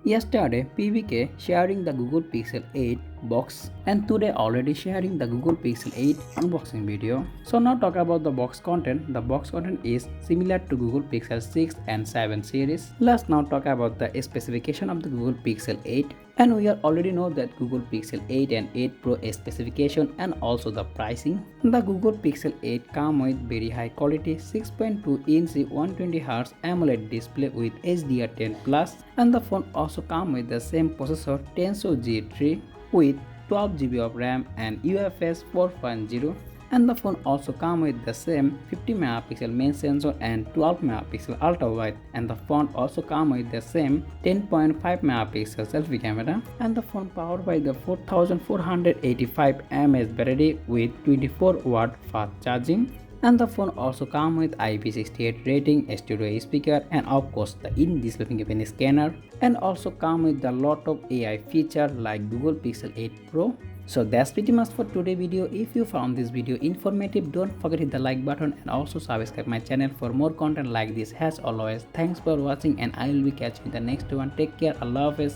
Yesterday, PVK sharing the Google Pixel 8 box, and today already sharing the Google Pixel 8 unboxing video. So now talk about the box content. The box content is similar to Google Pixel 6 and 7 series. Let's now talk about the specification of the Google Pixel 8. And we already know that Google Pixel 8 and 8 Pro specification and also the pricing. The Google Pixel 8 come with very high quality 6.2-inch 120Hz AMOLED display with HDR10 Plus, and the phone also come with the same processor Tensor G3 with 12GB of RAM and UFS 4.0, and the phone also come with the same 50MP main sensor and 12MP ultra wide, and the phone also come with the same 10.5MP selfie camera, and the phone powered by the 4485 mAh battery with 24W fast charging. And the phone also comes with IP68 rating, stereo speaker, and of course the in-display fingerprint scanner, and also come with a lot of AI feature like Google Pixel 8 Pro. So that's pretty much for today's video. If you found this video informative, don't forget to hit the like button and also subscribe my channel for more content like this. As always, thanks for watching and I will be catching you in the next one. Take care. Allah Hafiz.